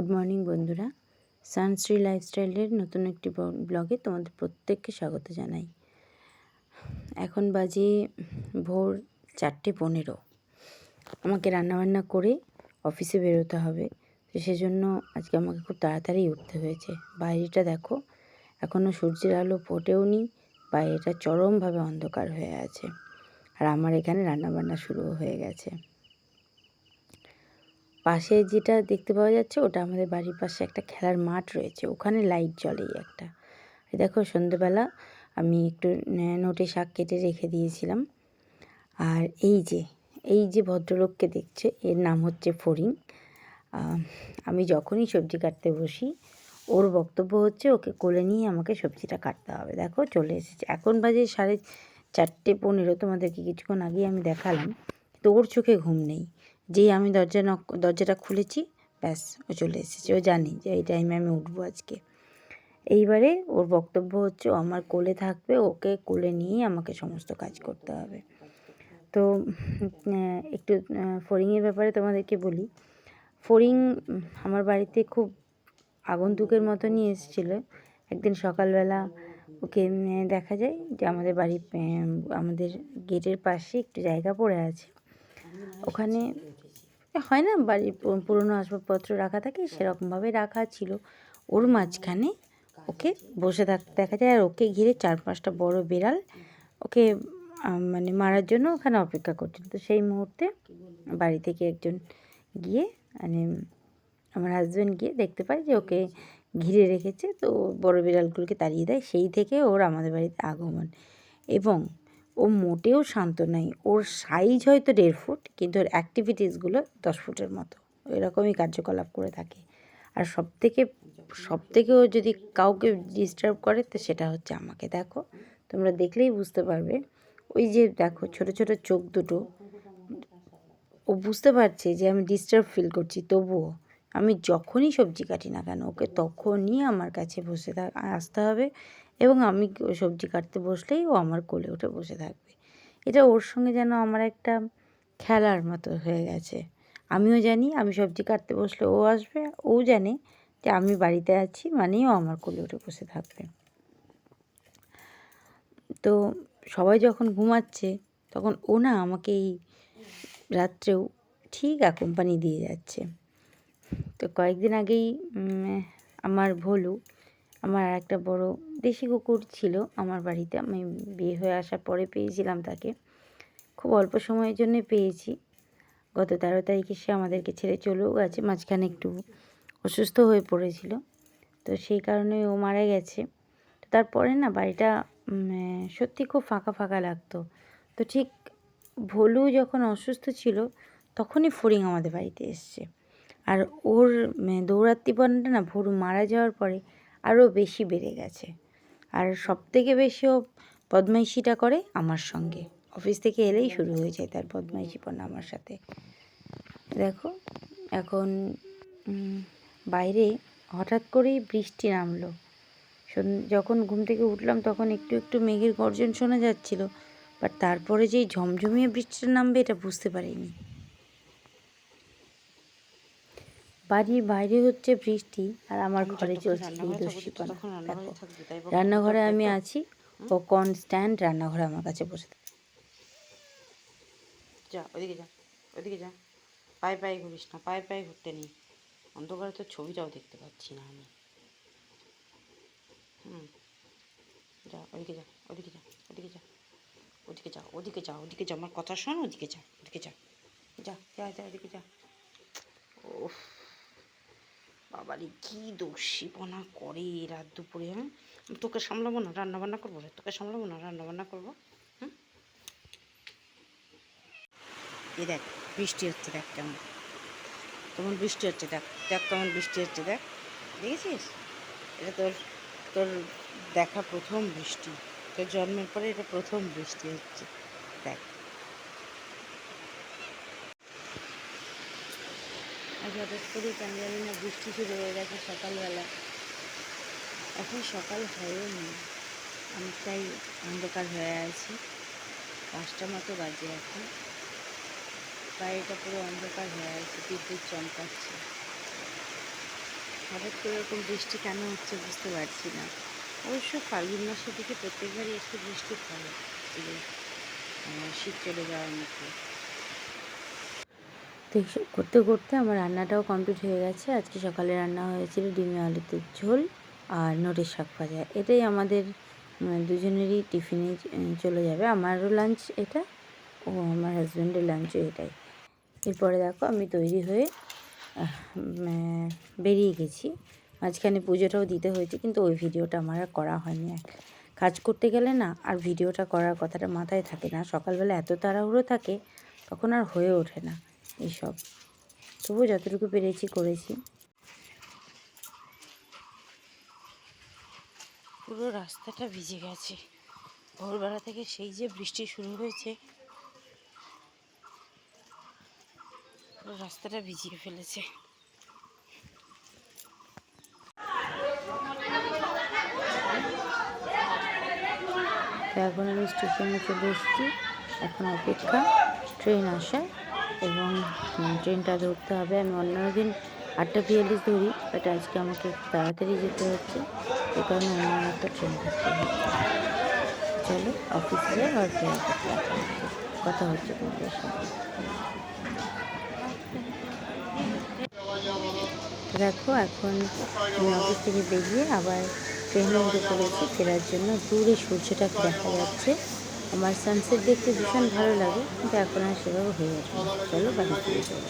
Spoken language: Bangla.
গুড মর্নিং বন্ধুরা, সানশ্রী লাইফস্টাইলের নতুন একটি ব্লগে তোমাদের প্রত্যেককে স্বাগত জানাই। এখন বাজে ভোর 4:15। আমাকে রান্নাবান্না করে অফিসে বেরোতে হবে, তো সেজন্য আজকে আমাকে খুব তাড়াতাড়ি উঠতে হয়েছে। বাইরেটা দেখো, এখনও সূর্যের আলো ফোটেও নি, বাইরেটা চরমভাবে অন্ধকার হয়ে আছে। আর আমার এখানে রান্নাবান্না শুরুও হয়ে গেছে। পাশে যেটা দেখতে পাওয়া যাচ্ছে ওটা আমাদের বাড়ির পাশে একটা খেলার মাঠ রয়েছে, ওখানে লাইট জ্বলেই একটা। দেখো, সন্ধেবেলা আমি একটু নোটে শাক কেটে রেখে দিয়েছিলাম। আর এই যে ভদ্রলোককে দেখছে, এর নাম হচ্ছে ফড়িং। আমি যখনই সবজি কাটতে বসি, ওর বক্তব্য হচ্ছে ওকে কোলে নিয়ে আমাকে সবজিটা কাটতে হবে। দেখো চলে এসেছে, এখন বাজে 4:15। তোমাদেরকে কিছুক্ষণ আগেই আমি দেখালাম, তো ওর চোখে ঘুম নেই। যেই আমি দরজাটা খুলেছি, ব্যাস ও চলে এসেছে। ও জানি যে এই টাইমে আমি উঠবো আজকে। এইবারে ওর বক্তব্য হচ্ছে ও আমার কোলে থাকবে, ওকে কোলে নিয়েই আমাকে সমস্ত কাজ করতে হবে। তো একটু ফড়িংয়ের ব্যাপারে তোমাদেরকে বলি। ফড়িং আমার বাড়িতে খুব আগন্তুকের মতনই এসেছিলো। একদিন সকালবেলা ওকে দেখা যায় যে আমাদের গেটের পাশে একটু জায়গা পড়ে আছে, ওখানে হয় না বাড়ির পুরনো আসবাবপত্র রাখা থাকে, সেরকমভাবে রাখা ছিল। ওর মাঝখানে ওকে বসে থাকতে দেখা যায়, আর ওকে ঘিরে 4-5টা বড় বিড়াল ওকে মানে মারার জন্য ওখানে অপেক্ষা করছিল। তো সেই মুহূর্তে বাড়ি থেকে একজন গিয়ে, মানে আমার হাজব্যান্ড গিয়ে দেখতে পায় যে ওকে ঘিরে রেখেছে, তো বড় বিড়ালগুলোকে তাড়িয়ে দেয়। সেই থেকে ওর আমাদের বাড়িতে আগমন। এবং ও মোটেও শান্ত নয়। ওর সাইজ হয়তো 1.5 ফুট, কিন্তু ওর অ্যাক্টিভিটিসগুলো 10 ফুটের মতো, এরকমই কার্যকলাপ করে থাকে। আর সবথেকে ও যদি কাউকে ডিস্টার্ব করে, তো সেটা হচ্ছে আমাকে। দেখো, তোমরা দেখলেই বুঝতে পারবে, ওই যে দেখো ছোট ছোট চোখ দুটো, ও বুঝতে পারছে যে আমি ডিস্টার্ব ফিল করছি, তবুও আমি যখনই সবজি কাটি না কেন, ওকে তখনই আমার কাছে আসতে হবে। এবং আমি সবজি কাটতে বসলেই ও আমার কোলে উঠে বসে থাকবে। এটা ওর সঙ্গে যেন আমার একটা খেলার মতো হয়ে গেছে। আমিও জানি আমি সবজি কাটতে বসলে ও আসবে, ও জানে যে আমি বাড়িতে আছি মানেই ও আমার কোলে উঠে বসে থাকবে। তো সবাই যখন ঘুমাচ্ছে, তখন ও না আমাকে এই রাত্রেও ঠিক কোম্পানি দিয়ে যাচ্ছে। তো কয়েকদিন আগেই আমার ভোলু, আমার একটা বড় দেশি কুকুর ছিল আমার বাড়িতে। আমি বিয়ে হয়ে আসার পরে পেয়েছিলাম তাকে, খুব অল্প সময়ের জন্য পেয়েছি। গত 13 তারিখে সে আমাদেরকে ছেড়ে চলেও গেছে। মাঝখানে একটু অসুস্থ হয়ে পড়েছিল, তো সেই কারণে ও মারা গেছে। তো তারপরে না বাড়িটা সত্যি খুব ফাঁকা ফাঁকা লাগতো। তো ঠিক ভোলু যখন অসুস্থ ছিল, তখনই ফড়িং আমাদের বাড়িতে এসছে। আর ওর দৌরাত্ম্যটা না ভোলু মারা যাওয়ার পরে আরও বেশি বেড়ে গেছে। আর সবথেকে বেশি ও বদমাইশিটা করে আমার সঙ্গে। অফিস থেকে এলেই শুরু হয়ে যায় তার বদমাইশিপনা আমার সাথে। দেখো, এখন বাইরে হঠাৎ করেই বৃষ্টি নামলো। যখন ঘুম থেকে উঠলাম, তখন একটু একটু মেঘের গর্জন শোনা যাচ্ছিল, বাট তারপরে যেই ঝমঝমিয়ে বৃষ্টিটা নামবে এটা বুঝতে পারিনি। বাড়ির বাইরে হচ্ছে বৃষ্টি, আর আমার ঘরে চলছে এই দস্যিপনা। দেখো, রান্নাঘরে আমি আছি, ও কনস্ট্যান্ট রান্নাঘরে আমার কাছে বসে থাকে। যা ওদিকে যা, ওদিকে যা, পায়ে পায়ে ঘুরিস না, পায়ে পায়ে ঘুরতে নেই। অন্ধকারে তো ছবিটাও দেখতে পাচ্ছি না আমি। যা ওদিকে যা, ওদিকে যা, ওদিকে যা, ওদিকে যা, ওদিকে যা, ওদিকে যা, আমার কথা শোন, ওদিকে যা, ওদিকে যা, যা যা যা, ওদিকে যা। ওফ, বাবারে কী দস্যিপনা করে রাত দুপুরে। হ্যাঁ, তোকে সামলাবো না, রান্নাবান্না করবো রে, তোকে সামলাবো না, রান্নাবান্না করবো। এই দেখ বৃষ্টি হচ্ছে, দেখ কেমন কেমন বৃষ্টি হচ্ছে, দেখ দেখ কেমন বৃষ্টি হচ্ছে, দেখ দেখেছিস? এটা তোর তোর দেখা প্রথম বৃষ্টি, তোর জন্মের পরে এটা প্রথম বৃষ্টি হচ্ছে, দেখ। আজ হঠাৎ করেই কেন জানি না বৃষ্টি শুরু হয়ে গেছে সকালবেলা। এখন সকাল হয়ও নি, অনেকটাই অন্ধকার হয়ে আছে। 5টা মতো বাজে এখন, বাইরেটা পুরো অন্ধকার হয়ে আছে, বিদ্যুৎ চমকাচ্ছে। হঠাৎ করে এরকম বৃষ্টি কেন হচ্ছে বুঝতে পারছি না। অবশ্য ফাল্গুন মাসের দিকে প্রত্যেকবারই একটু বৃষ্টি পড়ে, এই যে শীত চলে যাওয়ার মুখে। তো এইসব করতে করতে আমার রান্নাটাও কমপ্লিট হয়ে গেছে। আজকে সকালে রান্না হয়েছিল ডিমে আলুতে ঝোল আর নোটের শাক ভাজা। এটাই আমাদের দুজনেরই টিফিনে চলে যাবে। আমারও লাঞ্চ এটা, ও আমার হাজব্যান্ডের লাঞ্চও এটাই। এরপরে দেখো আমি তৈরি হয়ে বেরিয়ে গেছি। মাঝখানে পুজোটাও দিতে হয়েছে, কিন্তু ওই ভিডিওটা আমার আর করা হয়নি। কাজ করতে গেলে না আর ভিডিওটা করার কথাটা মাথায় থাকে না। সকালবেলা এত তাড়াহুড়ো থাকে, তখন আর হয়ে ওঠে না এইসব। তবুও যতটুকু পেরেছি করেছি। পুরো রাস্তাটা ভিজে গেছে। ভোরবেলা থেকে সেই যে বৃষ্টি শুরু হয়েছে, পুরো রাস্তাটা ভিজিয়ে ফেলেছে। তো এখন আমি স্টেশনে চলে এসেছি। এখন অপেক্ষা ট্রেন আসার, এবং ট্রেনটা ধরতে হবে। আমি অন্য দিন 8টা 42 ধরি, বাট আজকে আমাকে একটু তাড়াতাড়ি যেতে হচ্ছে, এ কারণে অন্য একটা ট্রেন ধরতে হচ্ছে। চলো অফিসে যাই, আর কথা হচ্ছে তোমাদের সাথে। দেখো এখন আমি অফিস থেকে বেরিয়ে আবার ট্রেনে উঠে পড়েছি ফেরার জন্য। দূরে সূর্যটাকে দেখা যাচ্ছে। আমার সানসেট দেখতে ভীষণ ভালো লাগে, কিন্তু এখন আর সেভাবে হয়ে ওঠে না। চলো বাড়ি ফিরে যাবো।